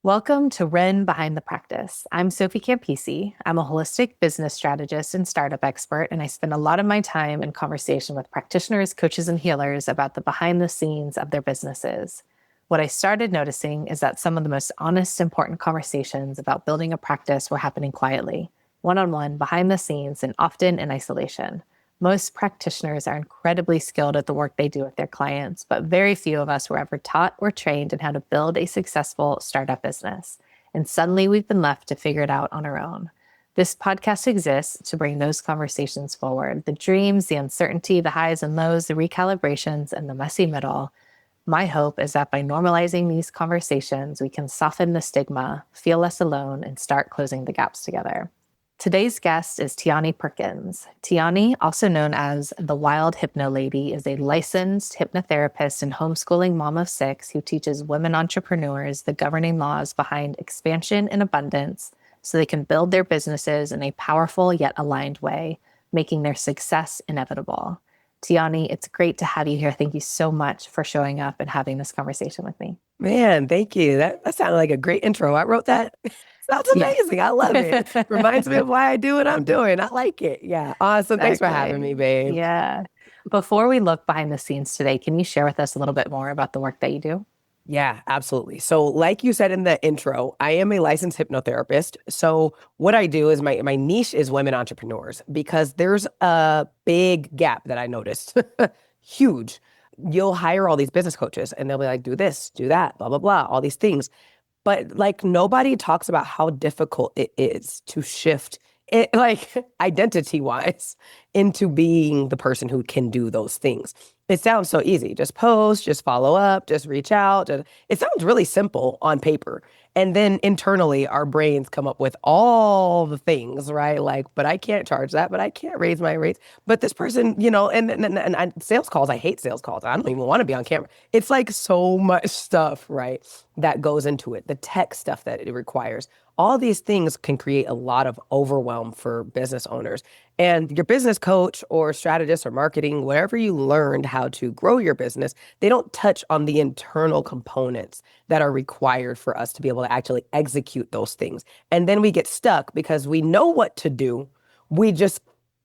Welcome to Ren Behind the Practice. I'm Sophie Campisi. I'm a holistic business strategist and startup expert, and I spend a lot of my time in conversation with practitioners, coaches, and healers about the behind the scenes of their businesses. What I started noticing is that some of the most honest, important conversations about building a practice were happening quietly, one-on-one, behind the scenes, and often in isolation. Most practitioners are incredibly skilled at the work they do with their clients, but very few of us were ever taught or trained in how to build a successful startup business. And suddenly we've been left to figure it out on our own. This podcast exists to bring those conversations forward, the dreams, the uncertainty, the highs and lows, the recalibrations, and the messy middle. My hope is that by normalizing these conversations, we can soften the stigma, feel less alone, and start closing the gaps together. Today's guest is Tiani Perkins. Tiani, also known as the Wild Hypno Lady, is a licensed hypnotherapist and homeschooling mom of six who teaches women entrepreneurs the governing laws behind expansion and abundance so they can build their businesses in a powerful yet aligned way, making their success inevitable. Tiani, it's great to have you here. Thank you so much for showing up and having this conversation with me. Man, thank you. That sounded like a great intro. I wrote that. Sounds amazing. I love it. Reminds me of why I do what I'm doing. I like it. Yeah. Awesome. Thanks for having me, babe. Yeah. Before we look behind the scenes today, can you share with us a little bit more about the work that you do? Yeah, absolutely. So like you said in the intro, I am a licensed hypnotherapist. So what I do is my niche is women entrepreneurs because there's a big gap that I noticed. Huge. You'll hire all these business coaches and they'll be like, do this, do that, blah, blah, blah, all these things. But like nobody talks about how difficult it is to shift it, like identity wise, into being the person who can do those things. It sounds so easy. Just post, just follow up, just reach out. It sounds really simple on paper. And then internally, our brains come up with all the things, right? Like, but I can't charge that, but I can't raise my rates. But this person, and sales calls, I hate sales calls. I don't even want to be on camera. It's like so much stuff, right, that goes into it. The tech stuff that it requires. All these things can create a lot of overwhelm for business owners. And your business coach or strategist or marketing, wherever you learned how to grow your business, they don't touch on the internal components that are required for us to be able to actually execute those things. And then we get stuck because we know what to do. We just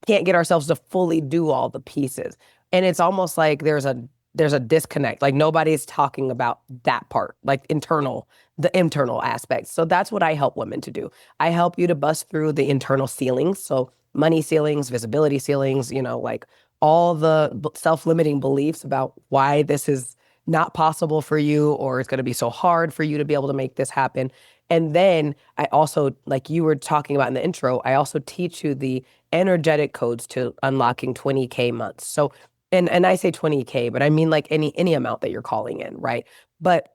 can't get ourselves to fully do all the pieces. And it's almost like there's a disconnect. Like nobody's talking about that part, like the internal aspects. So that's what I help women to do. I help you to bust through the internal ceilings. So money ceilings, visibility ceilings, like all the self-limiting beliefs about why this is not possible for you or it's going to be so hard for you to be able to make this happen. And then I also, like you were talking about in the intro, I also teach you the energetic codes to unlocking 20K months. So and I say 20K, but I mean like any amount that you're calling in, right? But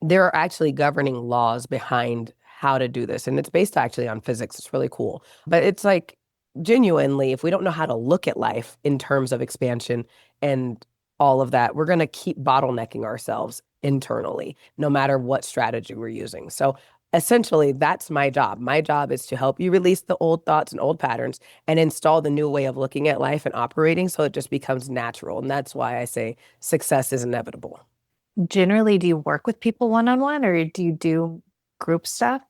there are actually governing laws behind how to do this. And it's based actually on physics. It's really cool. But it's like genuinely, if we don't know how to look at life in terms of expansion and all of that, we're going to keep bottlenecking ourselves internally, no matter what strategy we're using. So essentially, that's my job. My job is to help you release the old thoughts and old patterns and install the new way of looking at life and operating so it just becomes natural. And that's why I say success is inevitable. Generally, do you work with people one-on-one or do you do group stuff?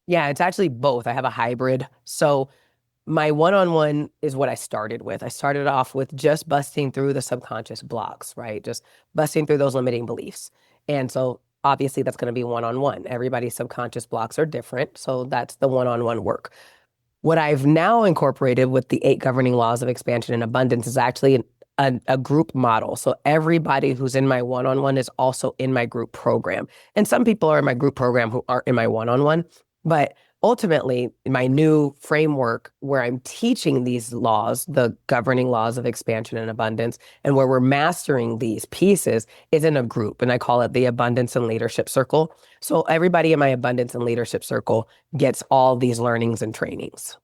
Yeah, it's actually both. I have a hybrid. So my one-on-one is what I started with. I started off with just busting through the subconscious blocks, right? Just busting through those limiting beliefs. And so obviously that's going to be one-on-one. Everybody's subconscious blocks are different. So that's the one-on-one work. What I've now incorporated with the 8 governing laws of expansion and abundance is actually a group model. So everybody who's in my one-on-one is also in my group program. And some people are in my group program who aren't in my one-on-one. But ultimately, my new framework where I'm teaching these laws, the governing laws of expansion and abundance, and where we're mastering these pieces is in a group. And I call it the Abundance and Leadership Circle. So everybody in my Abundance and Leadership Circle gets all these learnings and trainings.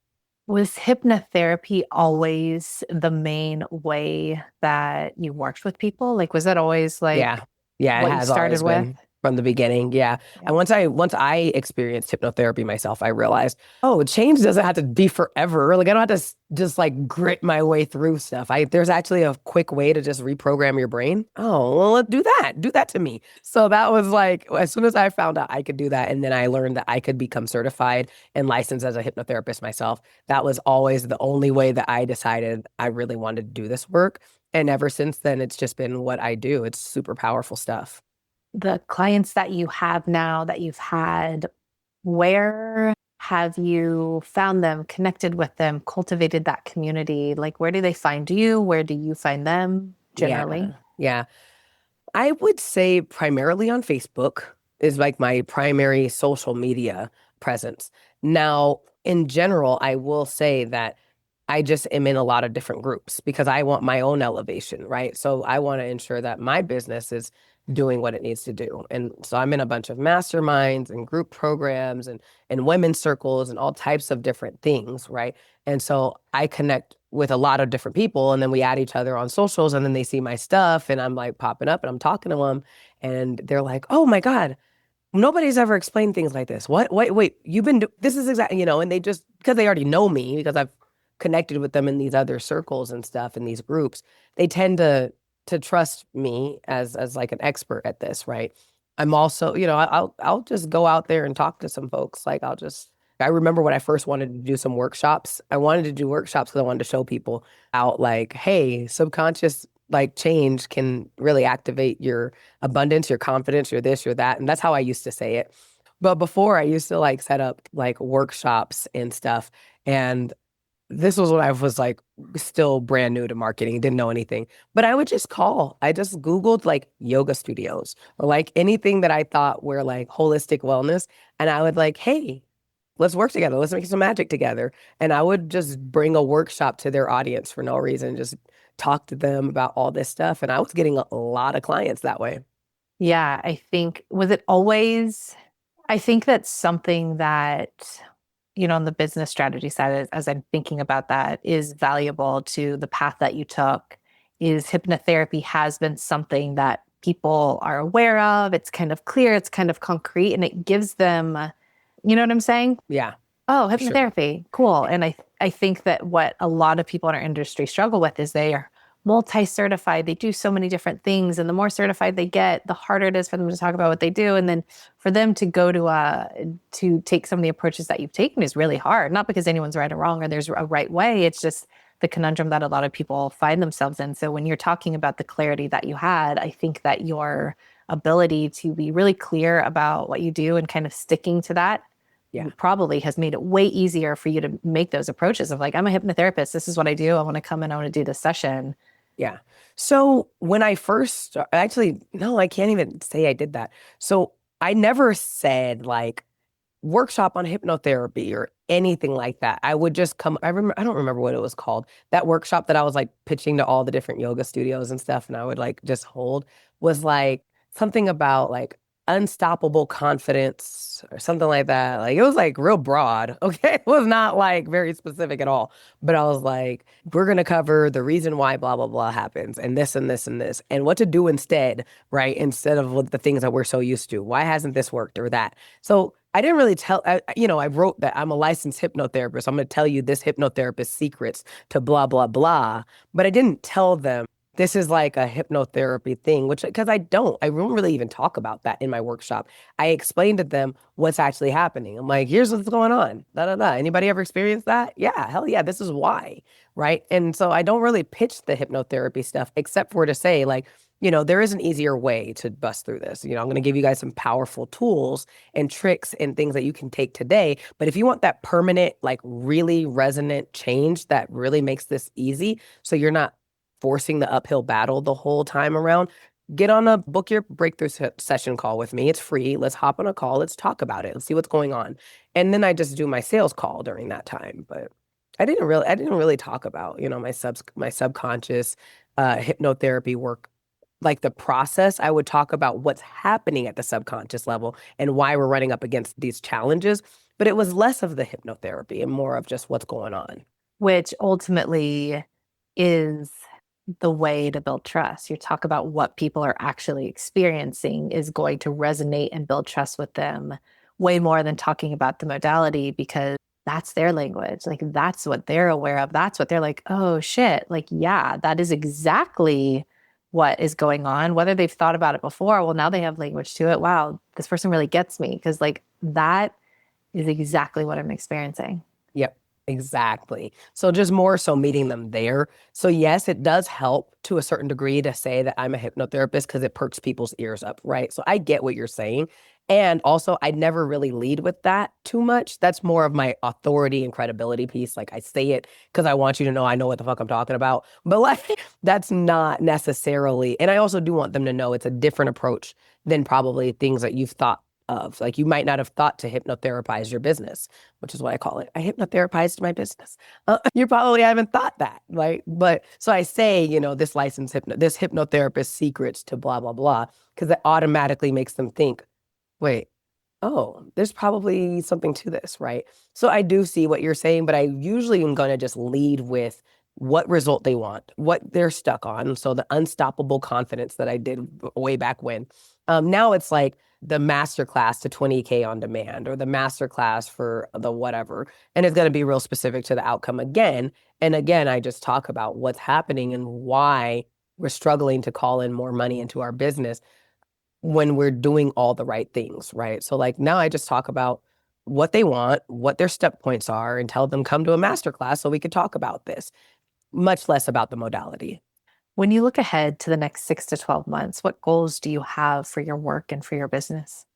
Was hypnotherapy always the main way that you worked with people? Like, was that always like Yeah, it what you has started always with? been. From the beginning, yeah. Yeah. And once I experienced hypnotherapy myself, I realized, oh, change doesn't have to be forever. Like I don't have to just like grit my way through stuff. There's actually a quick way to just reprogram your brain. Oh, well, let's do that. Do that to me. So that was like as soon as I found out I could do that, and then I learned that I could become certified and licensed as a hypnotherapist myself. That was always the only way that I decided I really wanted to do this work. And ever since then, it's just been what I do. It's super powerful stuff. The clients that you have now that you've had, where have you found them, connected with them, cultivated that community? Like, where do they find you? Where do you find them Yeah. generally? Yeah. I would say primarily on Facebook is like my primary social media presence. Now, in general, I will say that I just am in a lot of different groups because I want my own elevation, right? So I want to ensure that my business is doing what it needs to do. And so I'm in a bunch of masterminds and group programs and women's circles and all types of different things, right? And so I connect with a lot of different people and then we add each other on socials and then they see my stuff and I'm like popping up and I'm talking to them and they're like, "Oh my God, nobody's ever explained things like this. What? Wait, this is exactly, and they just, because they already know me, because I've connected with them in these other circles and stuff in these groups, they tend to trust me as like an expert at this, right? I'm also, I'll just go out there and talk to some folks. I remember when I first wanted to do some workshops. I wanted to do workshops because I wanted to show people out like, hey, subconscious like change can really activate your abundance, your confidence, your this, your that. And that's how I used to say it. But before I used to like set up like workshops and stuff. And this was when I was like still brand new to marketing, didn't know anything. But I would just call. I just Googled like yoga studios or like anything that I thought were like holistic wellness. And I would like, hey, let's work together. Let's make some magic together. And I would just bring a workshop to their audience for no reason, just talk to them about all this stuff. And I was getting a lot of clients that way. Yeah, I think, was it always, I think that's something that, on the business strategy side, as I'm thinking about that, is valuable to the path that you took, is hypnotherapy has been something that people are aware of. It's kind of clear, it's kind of concrete, and it gives them, you know what I'm saying? Yeah, Oh, for sure. hypnotherapy. Cool. And I think that what a lot of people in our industry struggle with is they are multi-certified. They do so many different things. And the more certified they get, the harder it is for them to talk about what they do. And then for them to go to take some of the approaches that you've taken is really hard. Not because anyone's right or wrong or there's a right way. It's just the conundrum that a lot of people find themselves in. So when you're talking about the clarity that you had, I think that your ability to be really clear about what you do and kind of sticking to that Yeah. probably has made it way easier for you to make those approaches of like, I'm a hypnotherapist. This is what I do. I want to come in. I want to do this session. Yeah. So when I first, actually, no, I can't even say I did that. So I never said like, workshop on hypnotherapy or anything like that. I would just come. I don't remember what it was called. That workshop that I was like pitching to all the different yoga studios and stuff, and I would like just hold was like something about like unstoppable confidence or something like that. Like it was like real broad. Okay. It was not like very specific at all. But I was like, we're gonna cover the reason why blah blah blah happens and this and this and this and what to do instead, right? Instead of what the things that we're so used to. Why hasn't this worked or that? So I didn't really I wrote that I'm a licensed hypnotherapist. I'm going to tell you this hypnotherapist secrets to blah, blah, blah. But I didn't tell them this is like a hypnotherapy thing, which, because I don't really even talk about that in my workshop. I explained to them what's actually happening. I'm like, here's what's going on. Da, da, da. Anybody ever experienced that? Yeah, hell yeah, this is why. Right. And so I don't really pitch the hypnotherapy stuff except for to say, like, there is an easier way to bust through this. I'm going to give you guys some powerful tools and tricks and things that you can take today. But if you want that permanent, like really resonant change that really makes this easy, so you're not forcing the uphill battle the whole time around, book your breakthrough session call with me. It's free. Let's hop on a call. Let's talk about it. Let's see what's going on. And then I just do my sales call during that time. But I didn't really talk about, my subconscious hypnotherapy work, like the process. I would talk about what's happening at the subconscious level and why we're running up against these challenges. But it was less of the hypnotherapy and more of just what's going on. Which ultimately is the way to build trust. You talk about what people are actually experiencing is going to resonate and build trust with them way more than talking about the modality because that's their language. Like that's what they're aware of. That's what they're like, oh shit. Like, yeah, that is exactly what is going on. Whether they've thought about it before, well, now they have language to it. Wow, this person really gets me because like that is exactly what I'm experiencing. Yep, exactly. So just more so meeting them there. So yes, it does help to a certain degree to say that I'm a hypnotherapist because it perks people's ears up, right? So I get what you're saying. And also, I never really lead with that too much. That's more of my authority and credibility piece. Like I say it because I want you to know I know what the fuck I'm talking about. But like that's not necessarily, and I also do want them to know it's a different approach than probably things that you've thought of. Like you might not have thought to hypnotherapize your business, which is what I call it. I hypnotherapized my business. You probably haven't thought that, right? But so I say, this hypnotherapist secrets to blah, blah, blah, because that automatically makes them think, wait, oh, there's probably something to this, right? So I do see what you're saying, but I usually am going to just lead with what result they want, what they're stuck on. So the unstoppable confidence that I did way back when. Now it's like the master class to 20K on demand or the master class for the whatever. And it's going to be real specific to the outcome again. And again, I just talk about what's happening and why we're struggling to call in more money into our business when we're doing all the right things, right? So like now I just talk about what they want, what their step points are, and tell them come to a master class so we could talk about this, much less about the modality. When you look ahead to the next 6 to 12 months, what goals do you have for your work and for your business?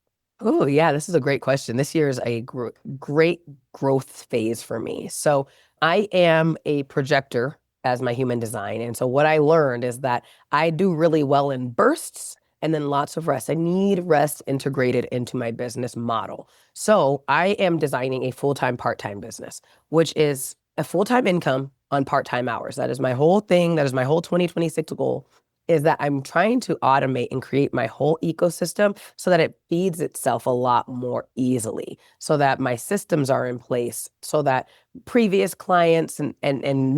Oh, yeah, this is a great question. This year is a great growth phase for me. So, I am a projector as my human design. And so, what I learned is that I do really well in bursts and then lots of rest. I need rest integrated into my business model. So, I am designing a full time, part time business, which is a full time income on part time hours. That is my whole thing. That is my whole 2026 goal. Is that I'm trying to automate and create my whole ecosystem so that it feeds itself a lot more easily, so that my systems are in place, so that previous clients and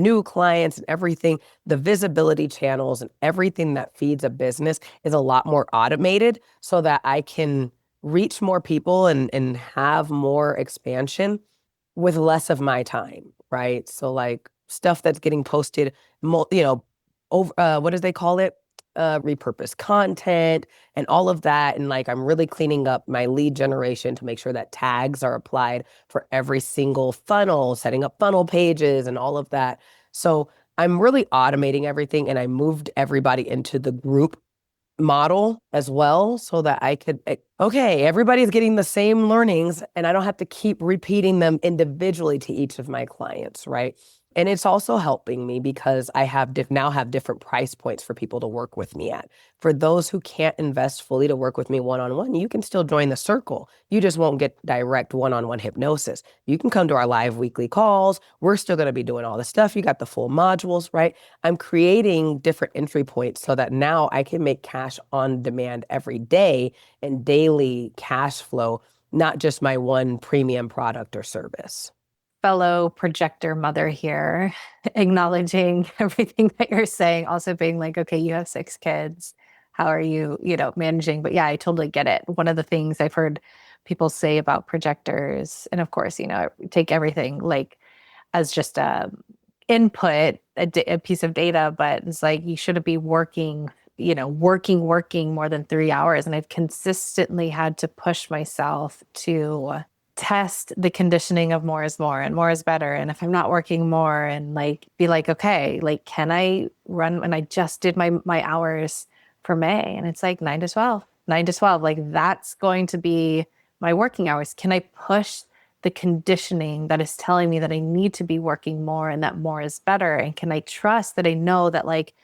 new clients and everything, the visibility channels and everything that feeds a business is a lot more automated so that I can reach more people and have more expansion with less of my time, right? So like stuff that's getting posted, over what do they call it? Repurposed content and all of that. And like I'm really cleaning up my lead generation to make sure that tags are applied for every single funnel, setting up funnel pages and all of that. So I'm really automating everything and I moved everybody into the group model as well so that I could, okay, everybody's getting the same learnings and I don't have to keep repeating them individually to each of my clients, right? And it's also helping me because I have now have different price points for people to work with me at. For those who can't invest fully to work with me one-on-one, you can still join the circle. You just won't get direct one-on-one hypnosis. You can come to our live weekly calls. We're still going to be doing all the stuff. You got the full modules, right? I'm creating different entry points so that now I can make cash on demand every day and daily cash flow, not just my one premium product or service. Fellow projector mother here, acknowledging everything that you're saying, also being like, okay, you have 6 kids. How are you, managing? But yeah, I totally get it. One of the things I've heard people say about projectors, and of course, take everything like as just a input, a piece of data, but it's like you shouldn't be working, working more than 3 hours. And I've consistently had to push myself to test the conditioning of more is more and more is better. And if I'm not working more and like be like, okay, like can I run? And I just did my hours for May and it's like 9 to 12, 9 to 12. Like that's going to be my working hours. Can I push the conditioning that is telling me that I need to be working more and that more is better? And can I trust that I know that like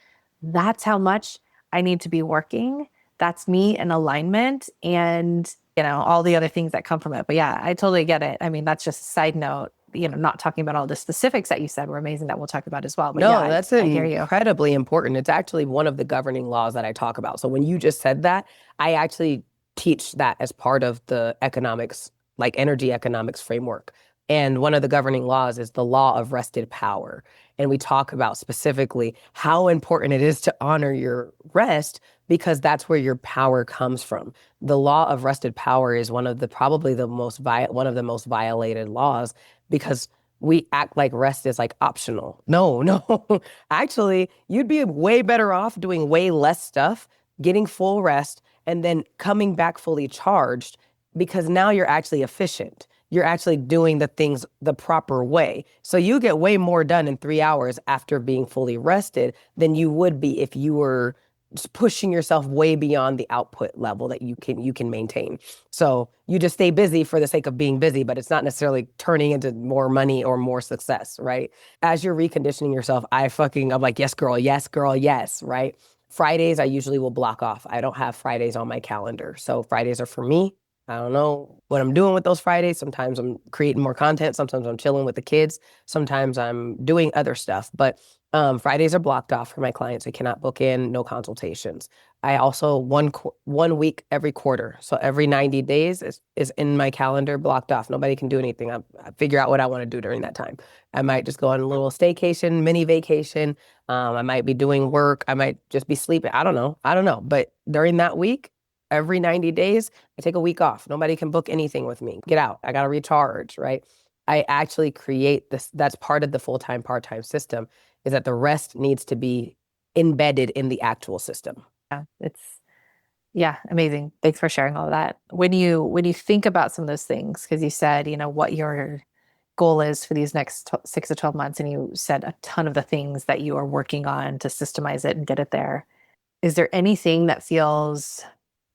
that's how much I need to be working? That's me in alignment and all the other things that come from it. But yeah, I totally get it. I mean, that's just a side note, not talking about all the specifics that you said were amazing that we'll talk about as well. But No, yeah, that's I hear you. incredibly important. It's actually one of the governing laws that I talk about. So when you just said that, I actually teach that as part of the economics, like energy economics framework. And one of the governing laws is the law of rested power. And we talk about specifically how important it is to honor your rest because that's where your power comes from. The law of rested power is one of the probably the most one of the most violated laws because we act like rest is like optional. No, no. Actually, you'd be way better off doing way less stuff, getting full rest, and then coming back fully charged because now you're actually efficient. You're actually doing the things the proper way. So you get way more done in 3 hours after being fully rested than you would be if you were just pushing yourself way beyond the output level that you can maintain. So you just stay busy for the sake of being busy, but it's not necessarily turning into more money or more success, right? As you're reconditioning yourself, I'm like, yes, girl, yes, right? Fridays, I usually will block off. I don't have Fridays on my calendar. So Fridays are for me. I don't know what I'm doing with those Fridays. Sometimes I'm creating more content. Sometimes I'm chilling with the kids. Sometimes I'm doing other stuff. But Fridays are blocked off for my clients. I cannot book in, no consultations. I also 1 week every quarter. So every 90 days is in my calendar blocked off. Nobody can do anything. I figure out what I want to do during that time. I might just go on a little staycation, mini vacation. I might be doing work. I might just be sleeping. I don't know. I don't know. But during that week, every 90 days, I take a week off. Nobody can book anything with me. Get out. I got to recharge, right? I actually create this. That's part of the full-time, part-time system is that the rest needs to be embedded in the actual system. Yeah, it's yeah, amazing. Thanks for sharing all of that. When you think about some of those things, because you said, what your goal is for these next 6 to 12 months, and you said a ton of the things that you are working on to systemize it and get it there. Is there anything that feels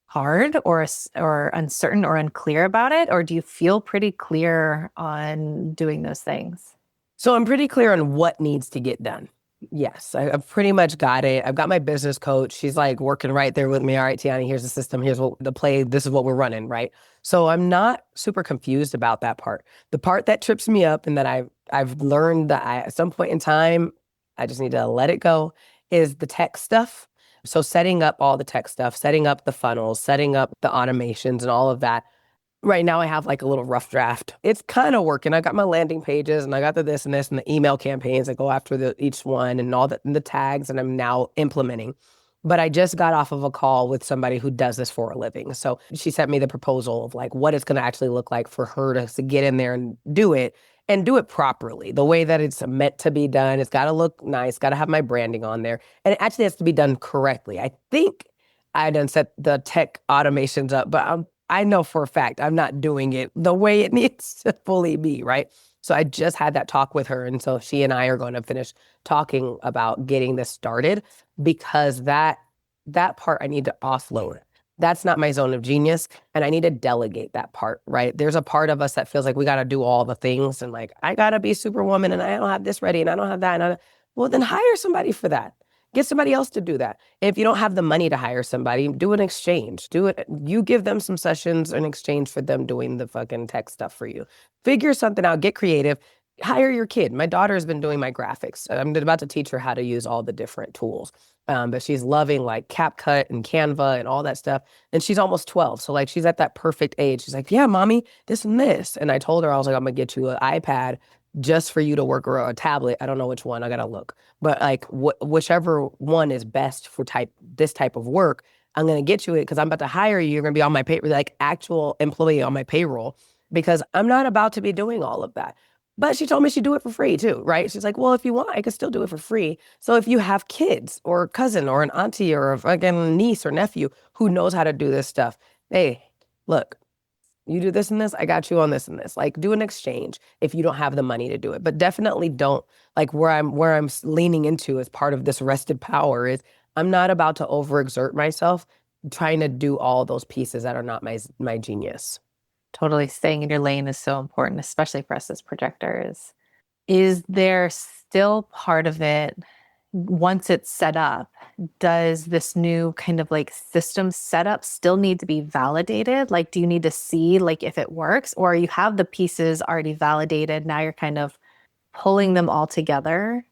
hard or uncertain or unclear about it, or do you feel pretty clear on doing those things? So I'm pretty clear on what needs to get done. Yes, I've pretty much got it. I've got my business coach. She's like working right there with me. All right, Tiani, here's the system. Here's what the play. This is what we're running, right? So I'm not super confused about that part. The part that trips me up and that I've learned that at some point in time, I just need to let it go is the tech stuff. So setting up all the tech stuff, setting up the funnels, setting up the automations and all of that. Right now, I have like a little rough draft. It's kind of working. I got my landing pages and I got the this and this and the email campaigns that go after each one and all the tags, and I'm now implementing. But I just got off of a call with somebody who does this for a living. So she sent me the proposal of like what it's going to actually look like for her to get in there and do it properly, the way that it's meant to be done. It's got to look nice, got to have my branding on there. And it actually has to be done correctly. I think I done set the tech automations up, but I know for a fact I'm not doing it the way it needs to fully be, right? So I just had that talk with her. And so she and I are going to finish talking about getting this started because that part I need to offload. That's not my zone of genius. And I need to delegate that part, right? There's a part of us that feels like we got to do all the things and like, I got to be superwoman and I don't have this ready and I don't have that. Well, then hire somebody for that. Get somebody else to do that. And if you don't have the money to hire somebody, do an exchange. Do it. You give them some sessions in exchange for them doing the fucking tech stuff for you. Figure something out. Get creative. Hire your kid. My daughter has been doing my graphics. I'm about to teach her how to use all the different tools. But she's loving like CapCut and Canva and all that stuff. And she's almost 12. So like she's at that perfect age. She's like, yeah, mommy, this and this. And I told her, I was like, I'm gonna get you an iPad just for you to work, or a tablet. I don't know which one. I gotta look. But like whichever one is best for this type of work, I'm gonna get you it because I'm about to hire you. You're gonna be on my like actual employee on my payroll because I'm not about to be doing all of that. But she told me she'd do it for free too, right? She's like, well, if you want, I could still do it for free. So if you have kids or a cousin or an auntie or a fucking niece or nephew who knows how to do this stuff, hey, look, you do this and this, I got you on this and this. Like do an exchange if you don't have the money to do it. But definitely don't like where I'm leaning into as part of this rested power is I'm not about to overexert myself trying to do all those pieces that are not my genius. Totally, staying in your lane is so important, especially for us as projectors. Is there still part of it once it's set up? Does this new kind of like system setup still need to be validated? Like, do you need to see like if it works, or you have the pieces already validated? Now you're kind of pulling them all together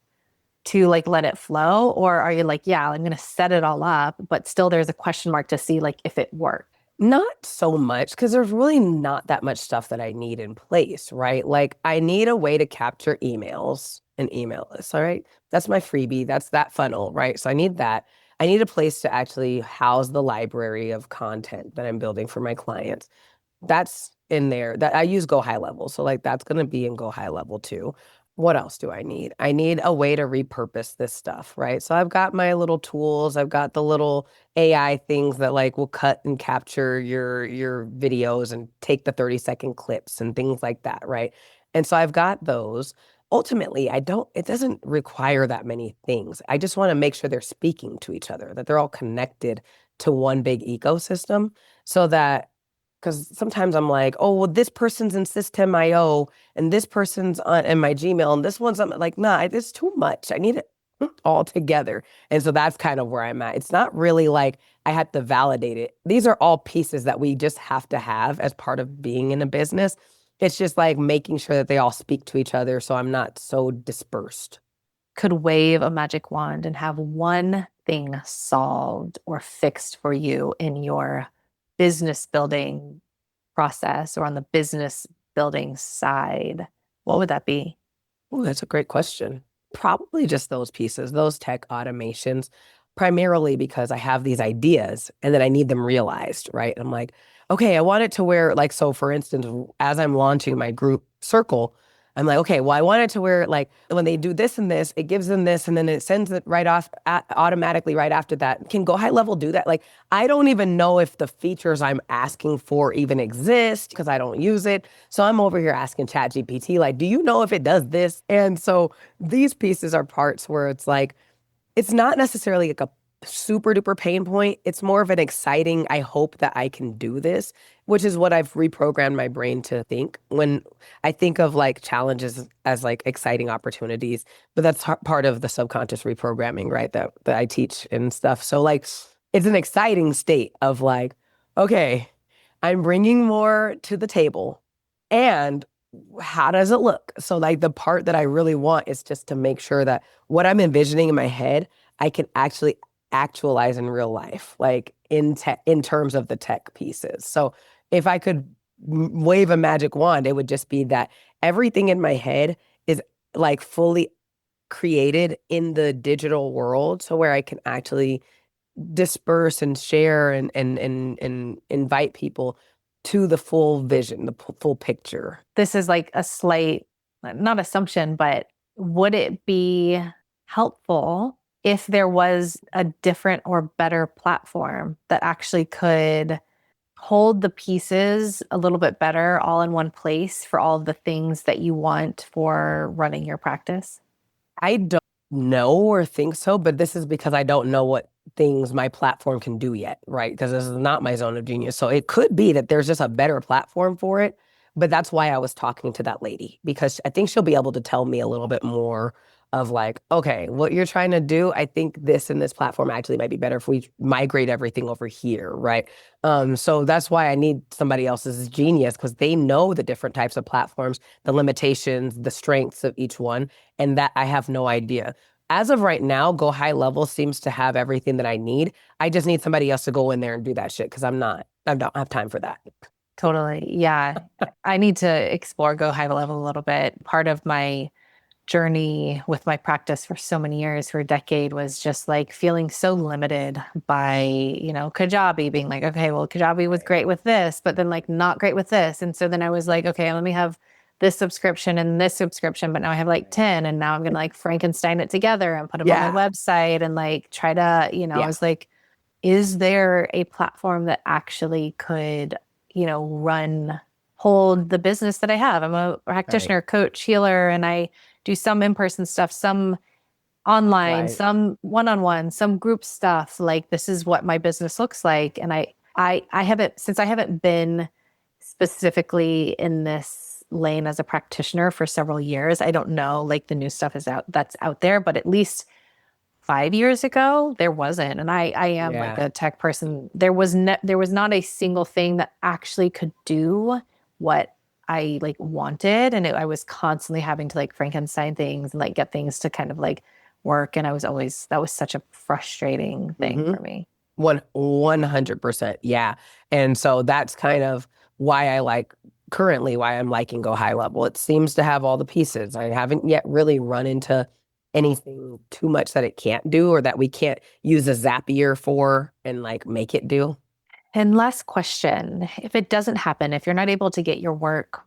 to like let it flow, or are you like, yeah, I'm going to set it all up, but still there's a question mark to see like if it works? Not so much because there's really not that much stuff that I need in place, right? Like I need a way to capture emails and email lists, all right? That's my freebie. That's that funnel, right? So I need that. I need a place to actually house the library of content that I'm building for my clients. That's in there. That I use Go High Level. So like that's going to be in Go High Level too. What else do I need? I need a way to repurpose this stuff, right? So I've got my little tools. I've got the little AI things that like will cut and capture your videos and take the 30-second clips and things like that, right? And so I've got those. Ultimately, it doesn't require that many things. I just want to make sure they're speaking to each other, that they're all connected to one big ecosystem so that because sometimes I'm like, oh, well, this person's in System.io and this person's in my Gmail and this one's I'm like, nah, it's too much. I need it all together. And so that's kind of where I'm at. It's not really like I had to validate it. These are all pieces that we just have to have as part of being in a business. It's just like making sure that they all speak to each other so I'm not so dispersed. Could wave a magic wand and have one thing solved or fixed for you in your business building process or on the business building side, what would that be? Oh, that's a great question. Probably just those pieces, those tech automations, primarily because I have these ideas and then I need them realized, right? I'm like, okay, I want it to where, like, so for instance, as I'm launching my group circle, I'm like, okay, well, I want it to where, like, when they do this and this, it gives them this, and then it sends it right off automatically right after that. Can Go High Level do that? Like, I don't even know if the features I'm asking for even exist because I don't use it. So I'm over here asking ChatGPT, like, do you know if it does this? And so these pieces are parts where it's like, it's not necessarily like a super duper pain point. It's more of an exciting, I hope that I can do this, which is what I've reprogrammed my brain to think when I think of like challenges as like exciting opportunities. But that's part of the subconscious reprogramming, right? That I teach and stuff. So like it's an exciting state of like, okay, I'm bringing more to the table and how does it look? So like the part that I really want is just to make sure that what I'm envisioning in my head, I can actually actualize in real life, like in terms of the tech pieces. So if I could wave a magic wand, it would just be that everything in my head is like fully created in the digital world, so where I can actually disperse and share and invite people to the full vision, the full picture. This is like a slight, not assumption, but would it be helpful if there was a different or better platform that actually could hold the pieces a little bit better all in one place for all of the things that you want for running your practice? I don't know or think so, but this is because I don't know what things my platform can do yet, right? Because this is not my zone of genius. So it could be that there's just a better platform for it. But that's why I was talking to that lady, because I think she'll be able to tell me a little bit more of like, okay, what you're trying to do, I think this and this platform actually might be better if we migrate everything over here, right? So that's why I need somebody else's genius because they know the different types of platforms, the limitations, the strengths of each one, and that I have no idea. As of right now, Go High Level seems to have everything that I need. I just need somebody else to go in there and do that shit because I don't have time for that. Totally. Yeah. I need to explore Go High Level a little bit. Part of my journey with my practice for so many years, for a decade, was just like feeling so limited by, Kajabi being like, okay, well, Kajabi was great with this, but then like not great with this. And so then I was like, okay, let me have this subscription and this subscription, but now I have like 10 and now I'm going to like Frankenstein it together and put them on my Yeah. website and like try to, I Yeah. was like, is there a platform that actually could, hold the business that I have? I'm a Right. practitioner, coach, healer, and I do some in-person stuff, some online, Right. some one-on-one, some group stuff. Like this is what my business looks like. And I haven't, since I haven't been specifically in this lane as a practitioner for several years, I don't know like the new stuff is out that's out there, but at least 5 years ago there wasn't. And I am like Yeah. a tech person. There was not a single thing that actually could do what I like wanted. And I was constantly having to like Frankenstein things and like get things to kind of like work. And that was such a frustrating thing hmm for me. 100%. Yeah. And so that's kind of why I like currently why I'm liking Go High Level. It seems to have all the pieces. I haven't yet really run into anything too much that it can't do or that we can't use a Zapier for and like make it do. And last question, if it doesn't happen, if you're not able to get your work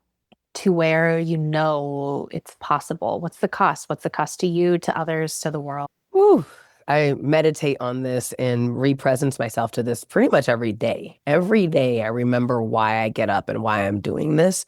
to where you know it's possible, what's the cost? What's the cost to you, to others, to the world? Whew. I meditate on this and re-presence myself to this pretty much every day. Every day I remember why I get up and why I'm doing this.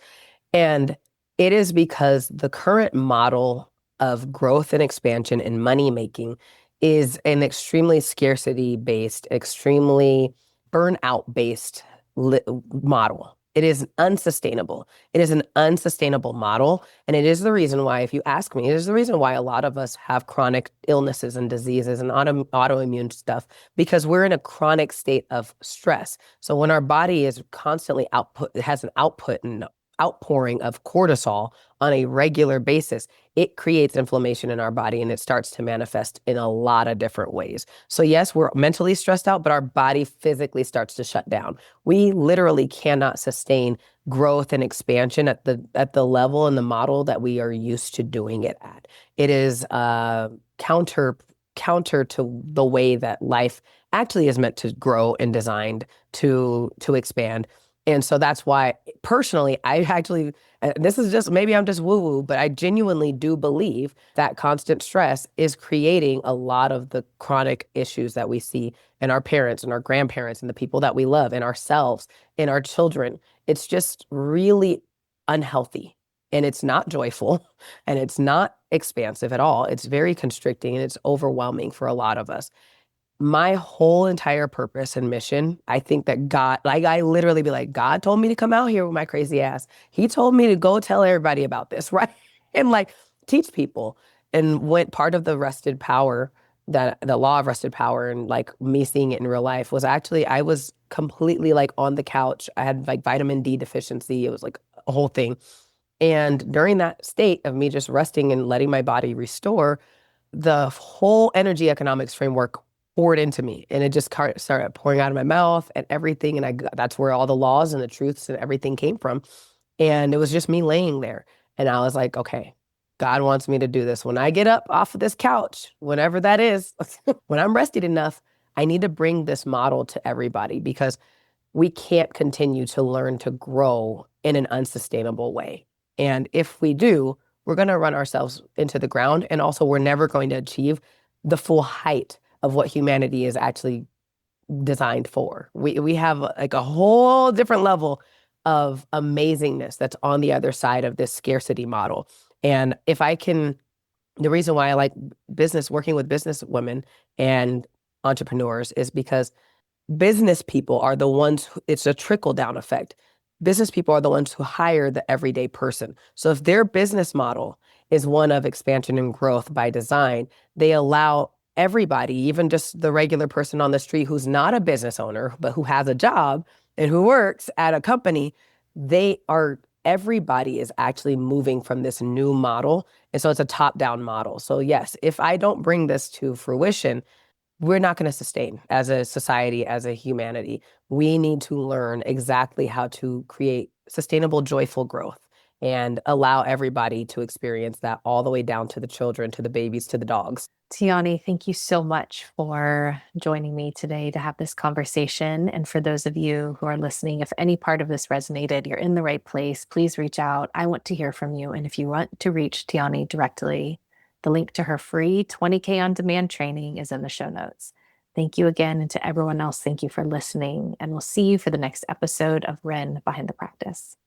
And it is because the current model of growth and expansion and money making is an extremely scarcity based, extremely burnout based model. It is unsustainable. It is an unsustainable model. And it is the reason why, if you ask me, it is the reason why a lot of us have chronic illnesses and diseases and autoimmune stuff because we're in a chronic state of stress. So when our body is constantly output, it has an output and outpouring of cortisol on a regular basis, it creates inflammation in our body and it starts to manifest in a lot of different ways. So yes, we're mentally stressed out, but our body physically starts to shut down. We literally cannot sustain growth and expansion at the level and the model that we are used to doing it at. It is counter to the way that life actually is meant to grow and designed to expand. And so that's why personally, I actually, this is just, maybe I'm just woo woo, but I genuinely do believe that constant stress is creating a lot of the chronic issues that we see in our parents and our grandparents and the people that we love and ourselves and our children. It's just really unhealthy and it's not joyful and it's not expansive at all. It's very constricting and it's overwhelming for a lot of us. My whole entire purpose and mission, I think that God, like I literally be like, God told me to come out here with my crazy ass. He told me to go tell everybody about this, right? And like teach people. And went part of the rested power, that the law of rested power and like me seeing it in real life was actually, I was completely like on the couch. I had like vitamin D deficiency. It was like a whole thing. And during that state of me just resting and letting my body restore, the whole energy economics framework poured into me and it just started pouring out of my mouth and everything. And that's where all the laws and the truths and everything came from. And it was just me laying there. And I was like, okay, God wants me to do this. When I get up off of this couch, whenever that is, when I'm rested enough, I need to bring this model to everybody because we can't continue to learn to grow in an unsustainable way. And if we do, we're going to run ourselves into the ground. And also, we're never going to achieve the full height of what humanity is actually designed for. We have like a whole different level of amazingness that's on the other side of this scarcity model. And if I can, the reason why I like working with business women and entrepreneurs is because business people are the ones it's a trickle down effect. Business people are the ones who hire the everyday person. So if their business model is one of expansion and growth by design, they allow everybody, even just the regular person on the street who's not a business owner, but who has a job and who works at a company, everybody is actually moving from this new model. And so it's a top down model. So yes, if I don't bring this to fruition, we're not going to sustain as a society, as a humanity. We need to learn exactly how to create sustainable, joyful growth and allow everybody to experience that all the way down to the children, to the babies, to the dogs. Tiani, thank you so much for joining me today to have this conversation. And for those of you who are listening, if any part of this resonated, you're in the right place, please reach out. I want to hear from you. And if you want to reach Tiani directly, the link to her free 20K on demand training is in the show notes. Thank you again. And to everyone else, thank you for listening. And we'll see you for the next episode of Ren Behind the Practice.